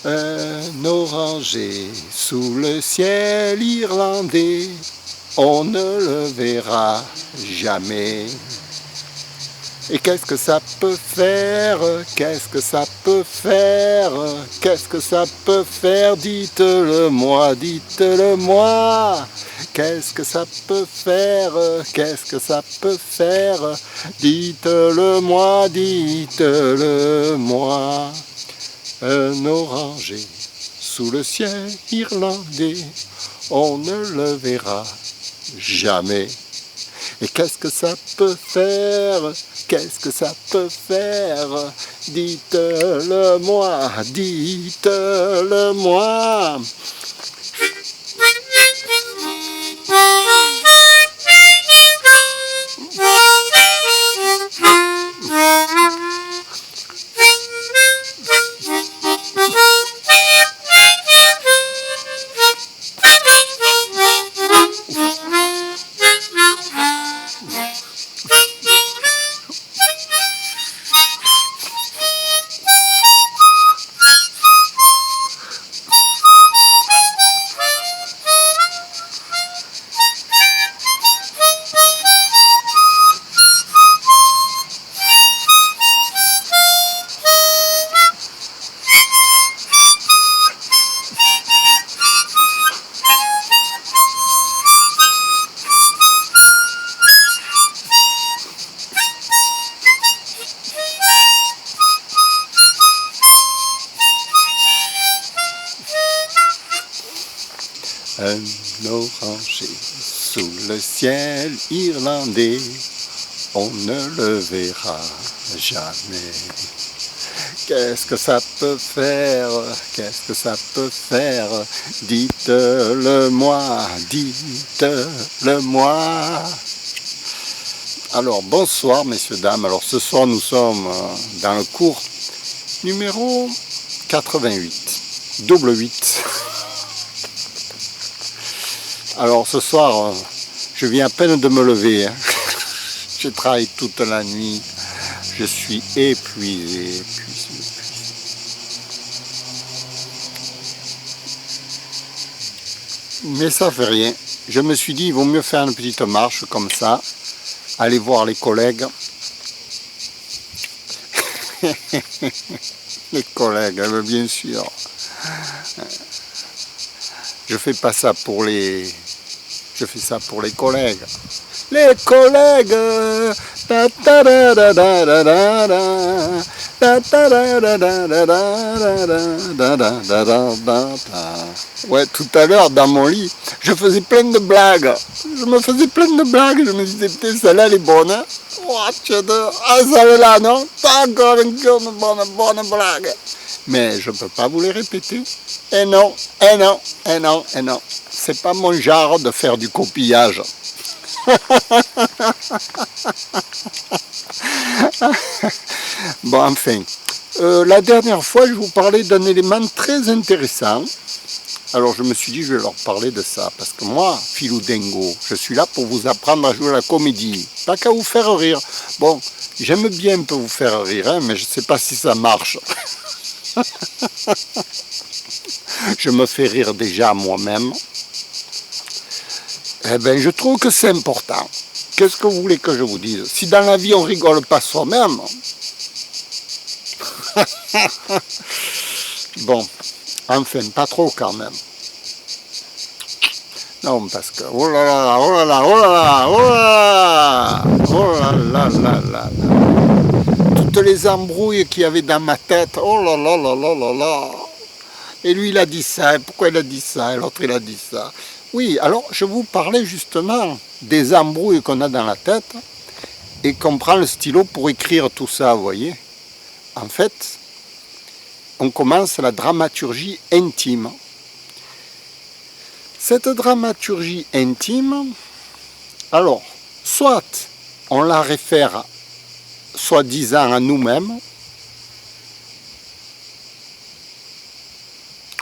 Un oranger sous le ciel irlandais, on ne le verra jamais. Et qu'est-ce que ça peut faire? Qu'est-ce que ça peut faire? Qu'est-ce que ça peut faire? Dites-le moi, dites-le moi. Qu'est-ce que ça peut faire? Qu'est-ce que ça peut faire? Dites-le moi, dites-le moi. Un oranger sous le ciel irlandais, on ne le verra jamais. Et qu'est-ce que ça peut faire? Qu'est-ce que ça peut faire? Dites-le moi, dites-le moi. Un oranger sous le ciel irlandais, on ne le verra jamais. Qu'est-ce que ça peut faire? Qu'est-ce que ça peut faire? Dites-le moi, dites-le moi. Alors bonsoir messieurs, dames. Alors ce soir nous sommes dans le cours numéro 88, double 8. Alors ce soir, je viens à peine de me lever. Hein. J'ai travaillé toute la nuit. Je suis épuisé. Mais ça fait rien. Je me suis dit, il vaut mieux faire une petite marche comme ça. Aller voir les collègues. Les collègues, bien sûr. Je fais pas ça pour les... Je fais ça pour les collègues. Les collègues. Ouais, tout à l'heure dans mon lit, je faisais plein de blagues. Je me faisais plein de blagues. Je me disais, putain, celle-là, elle est bonne. Hein? Oh, celle-là, non? T'as encore une bonne blague. Mais je ne peux pas vous les répéter. Et non, et non, et non, et non. C'est pas mon genre de faire du copillage. Bon, enfin. La dernière fois, je vous parlais d'un élément très intéressant. Alors je me suis dit, je vais leur parler de ça. Parce que moi, Philou Dingo, je suis là pour vous apprendre à jouer à la comédie. Pas qu'à vous faire rire. Bon, j'aime bien un peu vous faire rire, hein, mais je ne sais pas si ça marche. Je me fais rire déjà moi-même. Eh bien, je trouve que c'est important. Qu'est-ce que vous voulez que je vous dise? Si dans la vie on rigole pas soi-même... Bon, enfin, pas trop quand même. Non, parce que... Oh là là, oh là là, oh là là, oh là là, oh là là là là. Toutes les embrouilles qu'il y avait dans ma tête, oh là là là là là là. Et lui, il a dit ça, et pourquoi il a dit ça, et l'autre, il a dit ça. Oui, alors, je vous parlais justement des embrouilles qu'on a dans la tête, et qu'on prend le stylo pour écrire tout ça, vous voyez. En fait, on commence la dramaturgie intime. Cette dramaturgie intime, alors, soit on la réfère soi-disant à nous-mêmes,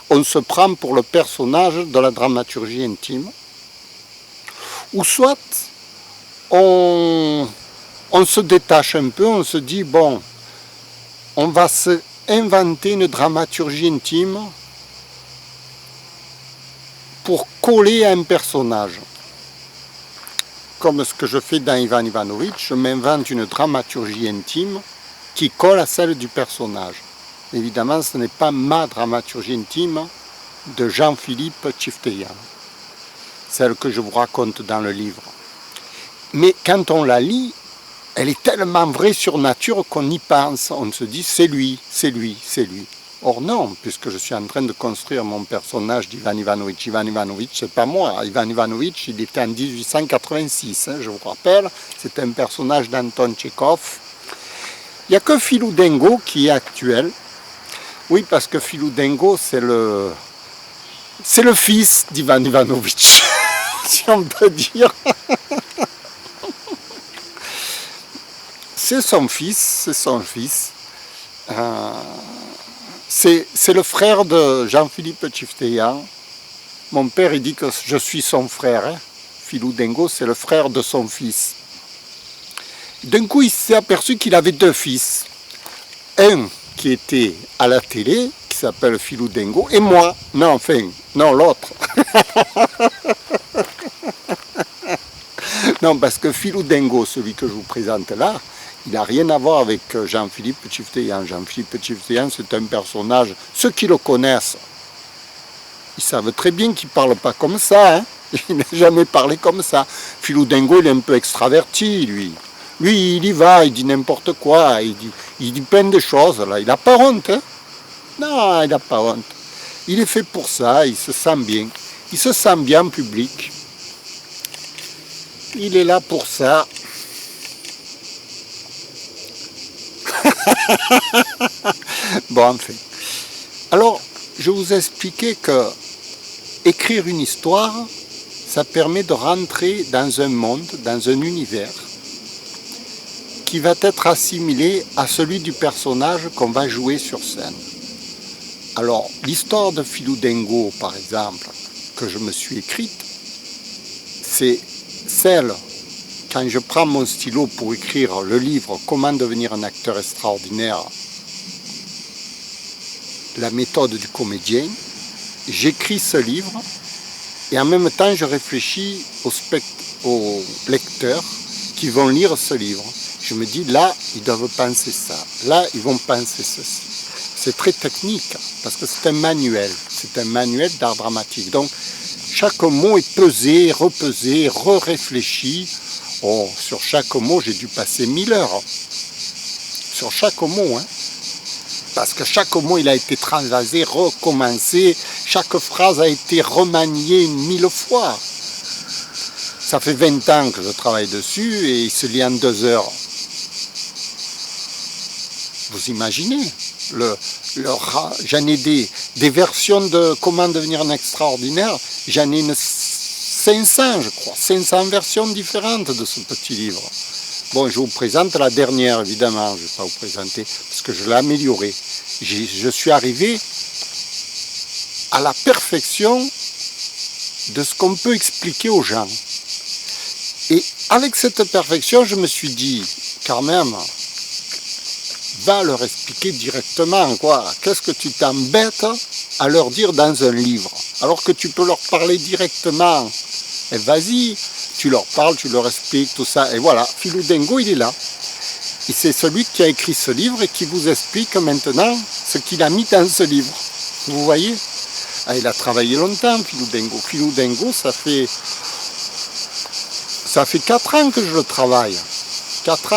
on se prend pour le personnage de la dramaturgie intime, ou soit on se détache un peu, on se dit, bon, on va inventer une dramaturgie intime pour coller à un personnage. Comme ce que je fais dans Ivan Ivanovitch, je m'invente une dramaturgie intime qui colle à celle du personnage. Évidemment, ce n'est pas ma dramaturgie intime de Jean-Philippe Tchifteyan, celle que je vous raconte dans le livre. Mais quand on la lit, elle est tellement vraie sur nature qu'on y pense. On se dit c'est lui, c'est lui, c'est lui. Or non, puisque je suis en train de construire mon personnage d'Ivan Ivanovitch. Ivan Ivanovitch, c'est pas moi. Ivan Ivanovitch, il était en 1886, je vous rappelle. C'est un personnage d'Anton Tchekhov. Il n'y a que Filoudengo qui est actuel. Oui, parce que Filoudengo, c'est le fils d'Ivan Ivanovitch, si on peut dire. C'est son fils, c'est le frère de Jean-Philippe Tchifteyan. Mon père, il dit que je suis son frère. Hein. Filoudengo, c'est le frère de son fils. D'un coup, il s'est aperçu qu'il avait deux fils. Un qui était à la télé, qui s'appelle Filoudengo, et moi. Non, l'autre. Non, parce que Filoudengo, celui que je vous présente là, il n'a rien à voir avec Jean-Philippe Tchifteyan. Jean-Philippe Tchifteyan, c'est un personnage, ceux qui le connaissent, ils savent très bien qu'il ne parle pas comme ça. Hein. Il n'a jamais parlé comme ça. Filoudengo, il est un peu extraverti, lui. Lui, il y va, il dit n'importe quoi, il dit plein de choses. Là. Il n'a pas honte. Hein. Non, il n'a pas honte. Il est fait pour ça, il se sent bien. Il se sent bien en public. Il est là pour ça. Bon, enfin. Alors, je vous expliquais que écrire une histoire, ça permet de rentrer dans un monde, dans un univers, qui va être assimilé à celui du personnage qu'on va jouer sur scène. Alors, l'histoire de Filoudengo, par exemple, que je me suis écrite, c'est celle, quand je prends mon stylo pour écrire le livre « Comment devenir un acteur extraordinaire », la méthode du comédien, j'écris ce livre et en même temps je réfléchis aux lecteurs qui vont lire ce livre. Je me dis, là, ils doivent penser ça, là, ils vont penser ceci. C'est très technique, parce que c'est un manuel d'art dramatique. Donc, chaque mot est pesé, repesé, réfléchi. Oh, sur chaque mot, j'ai dû passer 1000 heures. Sur chaque mot, hein. Parce que chaque mot, il a été transvasé, recommencé. Chaque phrase a été remaniée 1000 fois. Ça fait 20 ans que je travaille dessus et il se lit en 2 heures. Vous imaginez, j'en ai des versions de Comment devenir un extraordinaire, j'en ai 500, je crois, 500 versions différentes de ce petit livre. Bon, je vous présente la dernière, évidemment, je ne vais pas vous présenter, parce que je l'ai améliorée. Je suis arrivé à la perfection de ce qu'on peut expliquer aux gens. Et avec cette perfection, je me suis dit, quand même, va leur expliquer directement, quoi. Qu'est-ce que tu t'embêtes à leur dire dans un livre, alors que tu peux leur parler directement. Et vas-y, tu leur parles, tu leur expliques tout ça. Et voilà, Filoudengo, il est là. Et c'est celui qui a écrit ce livre et qui vous explique maintenant ce qu'il a mis dans ce livre. Vous voyez? Ah, il a travaillé longtemps, Filoudengo. Filoudengo, ça fait 4 ans que je le travaille. 4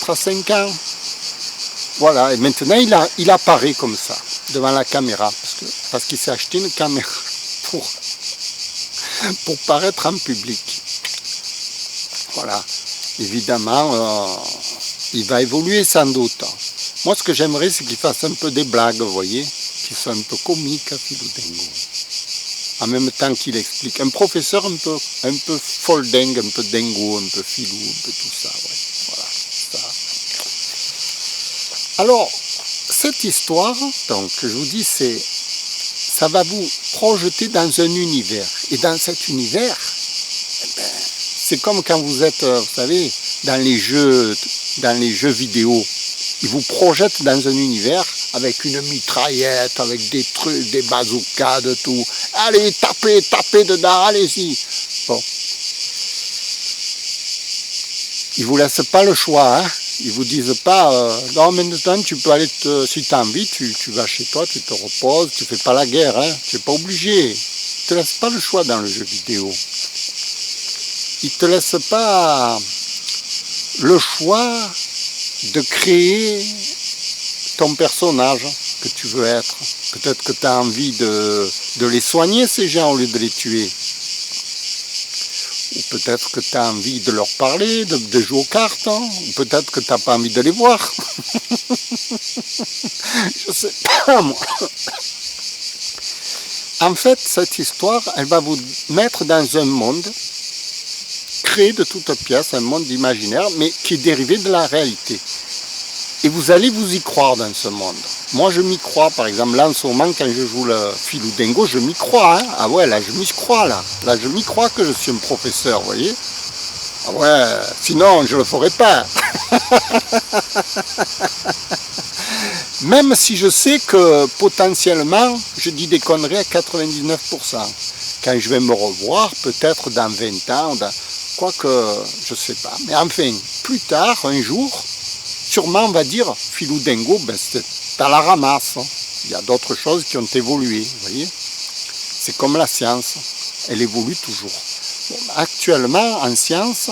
à 5 ans. Voilà, et maintenant il apparaît comme ça, devant la caméra, parce qu'il s'est acheté une caméra pour paraître en public. Voilà, évidemment, il va évoluer sans doute. Moi, ce que j'aimerais, c'est qu'il fasse un peu des blagues, vous voyez, qui sont un peu comiques, Filoudengo. En même temps qu'il explique. Un professeur un peu folding, un peu dingo, un peu filou, un peu tout ça, ouais. Voilà, ça. Alors, cette histoire, donc, je vous dis, ça va vous projeter dans un univers. Et dans cet univers, c'est comme quand vous êtes, vous savez, dans les jeux vidéo. Ils vous projettent dans un univers avec une mitraillette, avec des trucs, des bazookas, de tout. Allez, tapez, tapez dedans, allez-y. Bon. Ils vous laissent pas le choix, hein. Ils vous disent pas, non, maintenant tu peux aller, si tu as envie, tu vas chez toi, tu te reposes, tu fais pas la guerre, hein. Tu n'es pas obligé. Ils te laissent pas le choix dans le jeu vidéo. Ils te laissent pas le choix de créer ton personnage que tu veux être. Peut-être que tu as envie de les soigner, ces gens, au lieu de les tuer. Ou peut-être que tu as envie de leur parler, de jouer aux cartes, hein. Ou peut-être que tu n'as pas envie de les voir. Je sais pas, moi. En fait, cette histoire, elle va vous mettre dans un monde créé de toutes pièces, un monde imaginaire, mais qui est dérivé de la réalité. Et vous allez vous y croire dans ce monde. Moi, je m'y crois, par exemple, là, en ce moment, quand je joue le Filou Dingo, je m'y crois, hein. Ah ouais, là, je m'y crois, là. Là, je m'y crois que je suis un professeur, vous voyez. Ah ouais, sinon, je ne le ferai pas. Même si je sais que, potentiellement, je dis des conneries à 99%. Quand je vais me revoir, peut-être dans 20 ans, quoique, je ne sais pas. Mais enfin, plus tard, un jour, sûrement on va dire, Filou Dingo, ben c'est à la ramasse. Il y a d'autres choses qui ont évolué, vous voyez. C'est comme la science, elle évolue toujours. Bon, actuellement, en science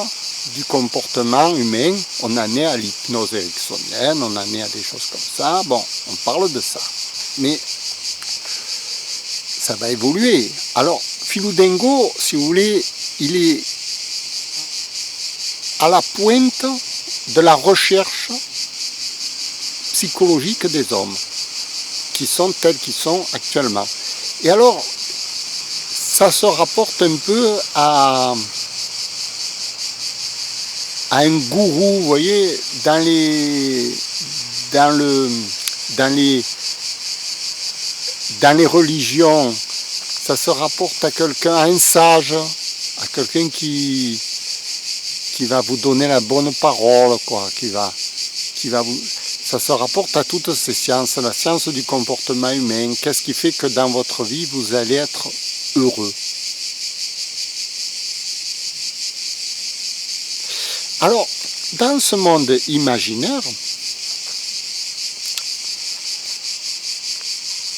du comportement humain, on en est à l'hypnose ericksonienne, on en est à des choses comme ça. Bon, on parle de ça. Mais ça va évoluer. Alors, Filou Dingo, si vous voulez, il est à la pointe de la recherche psychologique des hommes, qui sont tels qu'ils sont actuellement. Et alors, ça se rapporte un peu à un gourou, vous voyez, dans les religions, ça se rapporte à quelqu'un, à un sage, à quelqu'un qui va vous donner la bonne parole, quoi, qui va vous... Ça se rapporte à toutes ces sciences, la science du comportement humain. Qu'est-ce qui fait que dans votre vie, vous allez être heureux? Alors, dans ce monde imaginaire,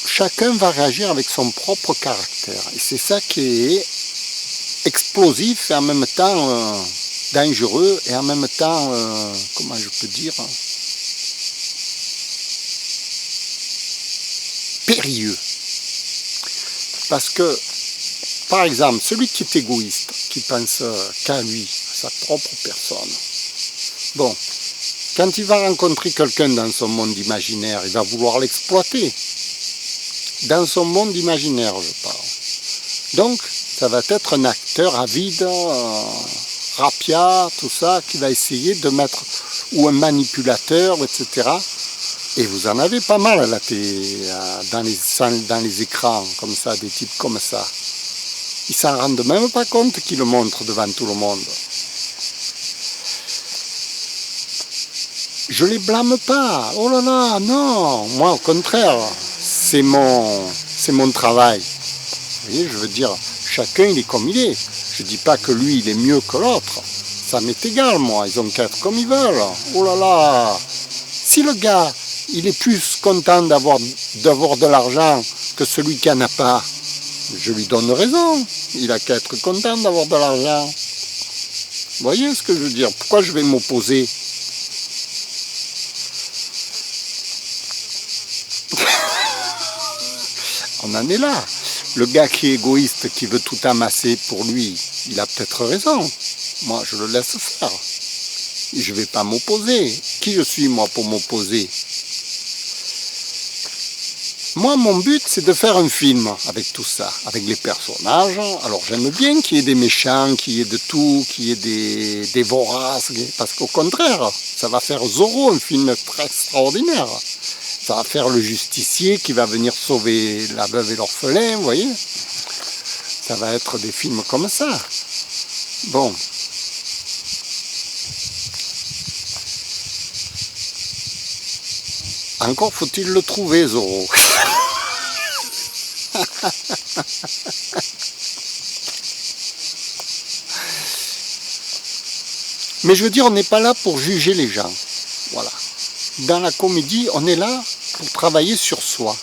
chacun va réagir avec son propre caractère. Et c'est ça qui est explosif et en même temps dangereux et en même temps, comment je peux dire, périlleux. Parce que, par exemple, celui qui est égoïste, qui pense qu'à lui, à sa propre personne, bon, quand il va rencontrer quelqu'un dans son monde imaginaire, il va vouloir l'exploiter. Dans son monde imaginaire, je parle. Donc, ça va être un acteur avide, rapia, tout ça, qui va essayer de mettre, ou un manipulateur, etc. Et vous en avez pas mal là, dans les écrans, comme ça, des types comme ça. Ils s'en rendent même pas compte qu'ils le montrent devant tout le monde. Je les blâme pas. Oh là là, non. Moi, au contraire, c'est mon travail. Vous voyez, je veux dire, chacun il est comme il est. Je dis pas que lui il est mieux que l'autre. Ça m'est égal, moi. Ils ont qu'à être comme ils veulent. Oh là là. Si le gars il est plus content d'avoir de l'argent que celui qui n'en a pas, je lui donne raison. Il a qu'à être content d'avoir de l'argent. Vous voyez ce que je veux dire? Pourquoi je vais m'opposer? On en est là. Le gars qui est égoïste, qui veut tout amasser pour lui, il a peut-être raison. Moi, je le laisse faire. Je ne vais pas m'opposer. Qui je suis, moi, pour m'opposer? Moi, mon but, c'est de faire un film avec tout ça, avec les personnages. Alors, j'aime bien qu'il y ait des méchants, qu'il y ait de tout, qu'il y ait des voraces, parce qu'au contraire, ça va faire Zorro, un film très extraordinaire. Ça va faire le justicier qui va venir sauver la veuve et l'orphelin, vous voyez. Ça va être des films comme ça. Bon. Encore faut-il le trouver, Zorro. Mais je veux dire, on n'est pas là pour juger les gens. Voilà. Dans la comédie, on est là pour travailler sur soi.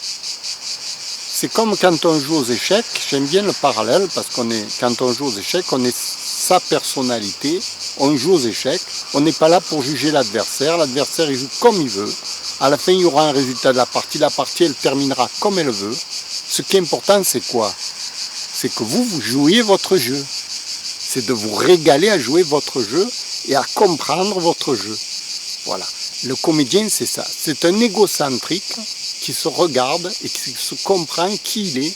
C'est comme quand on joue aux échecs, j'aime bien le parallèle parce quand on joue aux échecs, on est sa personnalité, on joue aux échecs, on n'est pas là pour juger l'adversaire il joue comme il veut. À la fin, il y aura un résultat de la partie elle terminera comme elle veut. Ce qui est important, c'est quoi? C'est que vous jouiez votre jeu. C'est de vous régaler à jouer votre jeu et à comprendre votre jeu. Voilà. Le comédien, c'est ça. C'est un égocentrique qui se regarde et qui se comprend qui il est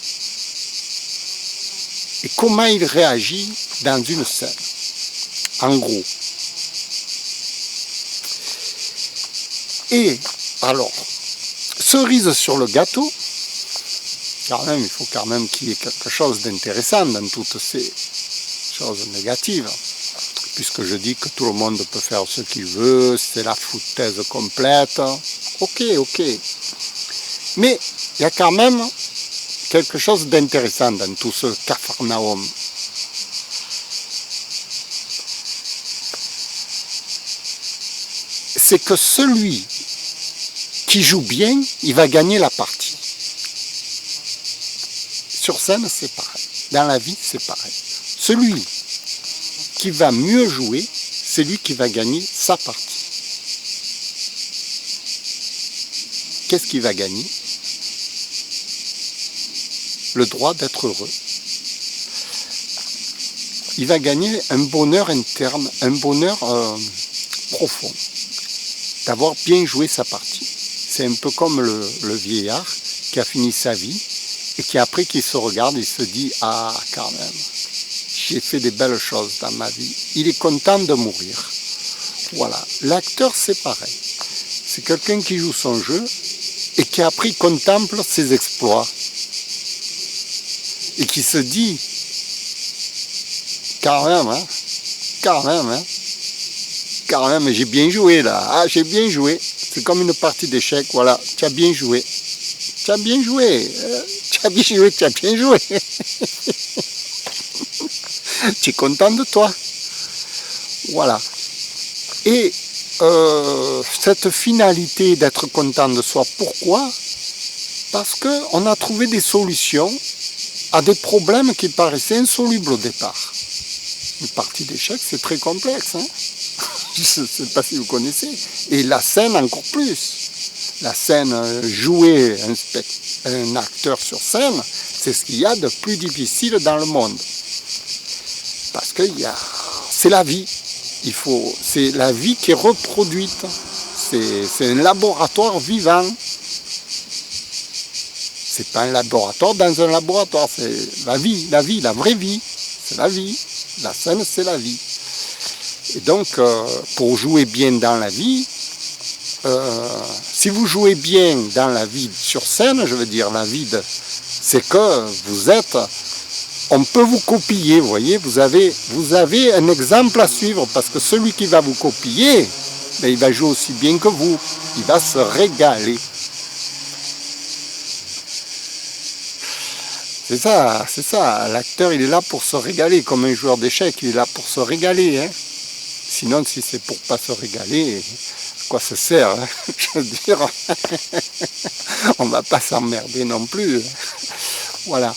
et comment il réagit dans une scène. En gros. Et alors, cerise sur le gâteau, quand même, il faut quand même qu'il y ait quelque chose d'intéressant dans toutes ces choses négatives. Puisque je dis que tout le monde peut faire ce qu'il veut, c'est la foutaise complète. Ok. Mais il y a quand même quelque chose d'intéressant dans tout ce Capharnaüm. C'est que celui qui joue bien, il va gagner la partie. Sur scène, c'est pareil. Dans la vie, c'est pareil. Celui qui va mieux jouer, c'est lui qui va gagner sa partie. Qu'est-ce qu'il va gagner? Le droit d'être heureux. Il va gagner un bonheur interne, un bonheur profond, d'avoir bien joué sa partie. C'est un peu comme le vieillard qui a fini sa vie et qui après qui se regarde, il se dit « Ah, quand même, j'ai fait des belles choses dans ma vie. » Il est content de mourir. Voilà. L'acteur, c'est pareil. C'est quelqu'un qui joue son jeu et qui après contemple ses exploits. Et qui se dit « Quand même, j'ai bien joué là. Ah, j'ai bien joué. » C'est comme une partie d'échecs. Voilà, tu as bien joué. Tu as bien joué. Tu es content de toi. Voilà. Et cette finalité d'être content de soi, pourquoi? Parce qu'on a trouvé des solutions à des problèmes qui paraissaient insolubles au départ. Une partie d'échecs, c'est très complexe. Hein. Je ne sais pas si vous connaissez. Et la scène encore plus. La scène, jouer un acteur sur scène, c'est ce qu'il y a de plus difficile dans le monde. Parce que c'est la vie. C'est la vie qui est reproduite. C'est un laboratoire vivant. C'est pas un laboratoire dans un laboratoire. C'est la vie, la vraie vie. C'est la vie. La scène, c'est la vie. Et donc, pour jouer bien dans la vie, si vous jouez bien dans la vie sur scène, je veux dire la vie, c'est que vous êtes, on peut vous copier, vous voyez, vous avez un exemple à suivre, parce que celui qui va vous copier, ben, il va jouer aussi bien que vous, il va se régaler. C'est ça, l'acteur il est là pour se régaler, comme un joueur d'échecs, il est là pour se régaler. Hein. Sinon, si c'est pour pas se régaler, à quoi ça sert hein. Je veux dire, on va pas s'emmerder non plus. Voilà.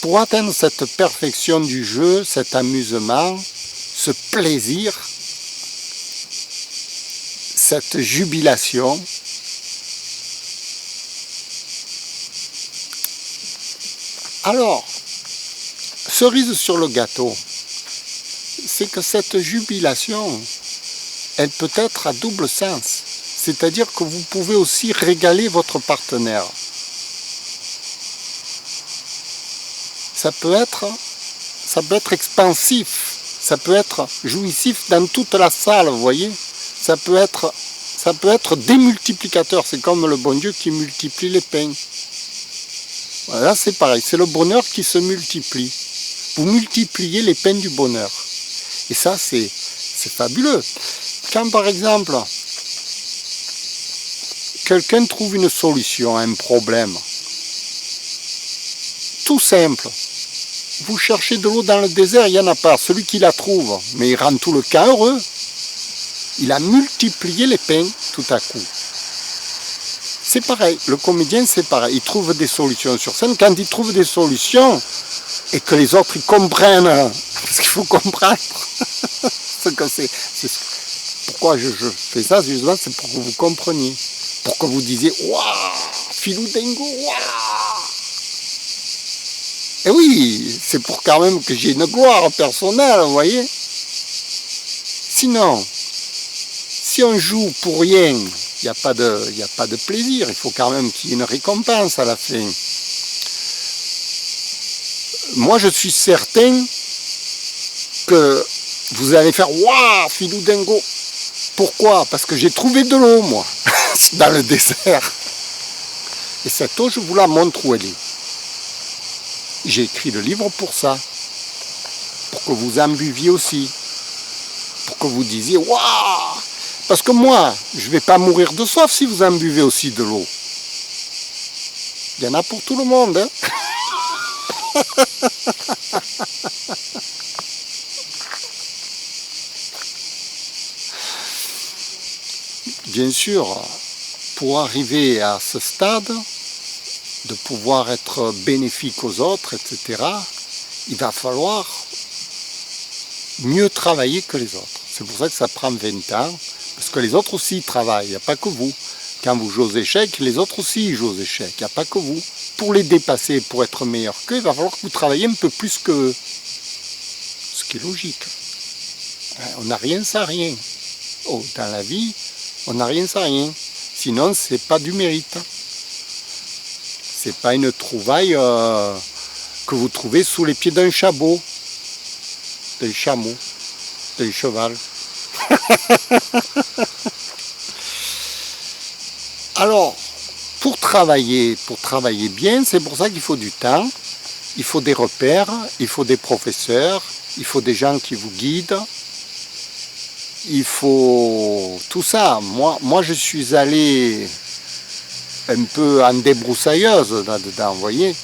Pour atteindre cette perfection du jeu, cet amusement, ce plaisir, cette jubilation, alors, cerise sur le gâteau, c'est que cette jubilation, elle peut être à double sens. C'est-à-dire que vous pouvez aussi régaler votre partenaire. Ça peut être expansif, ça peut être jouissif dans toute la salle, vous voyez. Ça peut être démultiplicateur, c'est comme le bon Dieu qui multiplie les pains. Voilà, c'est pareil, c'est le bonheur qui se multiplie. Vous multipliez les peines du bonheur. Et ça, c'est fabuleux. Quand par exemple, quelqu'un trouve une solution à un problème, tout simple. Vous cherchez de l'eau dans le désert, il n'y en a pas. Celui qui la trouve, mais il rend tout le cas heureux. Il a multiplié les pains tout à coup. C'est pareil, le comédien c'est pareil, il trouve des solutions sur scène. Quand il trouve des solutions et que les autres ils comprennent, parce qu'il faut comprendre ce que c'est. Pourquoi je fais ça, justement, c'est pour que vous compreniez. Pour que vous disiez, waouh, Philou Dingo, waouh. Et oui, c'est pour quand même que j'ai une gloire personnelle, vous voyez. Sinon, si on joue pour rien, il n'y a pas de plaisir, il faut quand même qu'il y ait une récompense à la fin. Moi, je suis certain que vous allez faire « Waouh, Philou Dingo !» Pourquoi? Parce que j'ai trouvé de l'eau, moi, dans le désert. Et cette eau, je vous la montre où elle est. J'ai écrit le livre pour ça, pour que vous en buviez aussi, pour que vous disiez « Waouh !» Parce que moi, je ne vais pas mourir de soif si vous en buvez aussi de l'eau. Il y en a pour tout le monde, hein. Bien sûr, pour arriver à ce stade, de pouvoir être bénéfique aux autres, etc., il va falloir mieux travailler que les autres. C'est pour ça que ça prend 20 ans, parce que les autres aussi travaillent, il n'y a pas que vous. Quand vous jouez aux échecs, les autres aussi jouent aux échecs, il n'y a pas que vous. Pour les dépasser, pour être meilleur qu'eux, il va falloir que vous travailliez un peu plus qu'eux. Ce qui est logique. On n'a rien sans rien. Oh, dans la vie, on n'a rien sans rien. Sinon, c'est pas du mérite. C'est pas une trouvaille que vous trouvez sous les pieds d'un chabot, d'un chameau, d'un cheval. Alors, pour travailler bien, c'est pour ça qu'il faut du temps, il faut des repères, il faut des professeurs, il faut des gens qui vous guident, il faut tout ça. Moi je suis allé un peu en débroussailleuse là-dedans, vous voyez,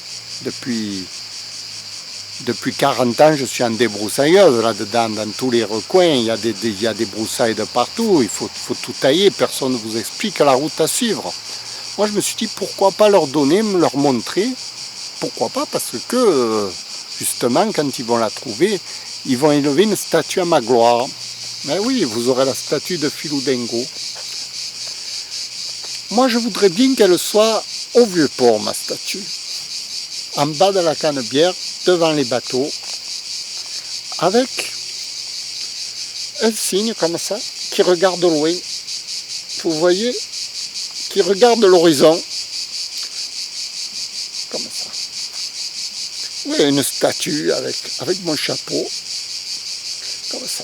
depuis 40 ans, je suis en débroussailleuse là-dedans, dans tous les recoins, il y a des broussailles de partout, il faut tout tailler, personne ne vous explique la route à suivre. Moi, je me suis dit, pourquoi pas leur donner, leur montrer, pourquoi pas, parce que, justement, quand ils vont la trouver, ils vont élever une statue à ma gloire. Mais oui, vous aurez la statue de Philou Dingo. Moi, je voudrais bien qu'elle soit au Vieux-Port, ma statue, en bas de la Canebière, devant les bateaux, avec un signe comme ça, qui regarde loin. Vous voyez, qui regarde l'horizon, comme ça. Oui, une statue avec mon chapeau, comme ça,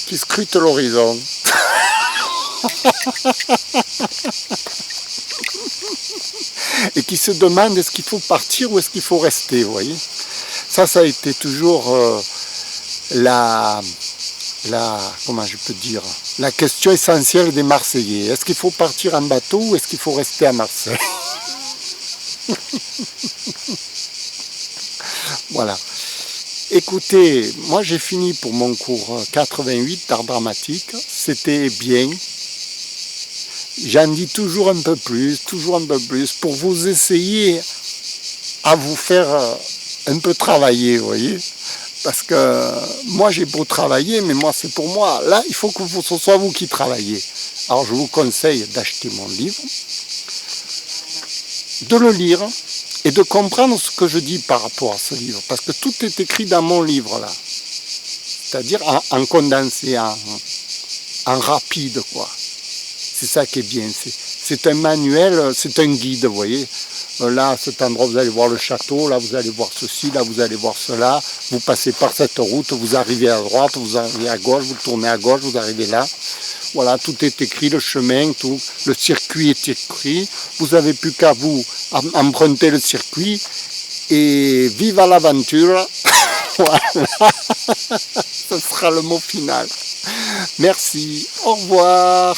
qui scrute l'horizon. Et qui se demande est-ce qu'il faut partir ou est-ce qu'il faut rester, vous voyez. Ça a été toujours comment je peux dire, la question essentielle des Marseillais. Est-ce qu'il faut partir en bateau ou est-ce qu'il faut rester à Marseille? Voilà. Écoutez, moi j'ai fini pour mon cours 88 d'art dramatique. C'était bien. J'en dis toujours un peu plus, pour vous essayer à vous faire un peu travailler, vous voyez. Parce que moi j'ai beau travailler, mais moi c'est pour moi. Là, il faut que ce soit vous qui travaillez. Alors je vous conseille d'acheter mon livre, de le lire et de comprendre ce que je dis par rapport à ce livre. Parce que tout est écrit dans mon livre là. C'est-à-dire en condensé, en rapide, quoi. C'est ça qui est bien, c'est un manuel, c'est un guide, vous voyez. Là, à cet endroit, vous allez voir le château, là, vous allez voir ceci, là, vous allez voir cela. Vous passez par cette route, vous arrivez à droite, vous arrivez à gauche, vous tournez à gauche, vous arrivez là. Voilà, tout est écrit, le chemin, tout, le circuit est écrit. Vous n'avez plus qu'à vous emprunter le circuit et vive à l'aventure. Voilà, ce sera le mot final. Merci, au revoir.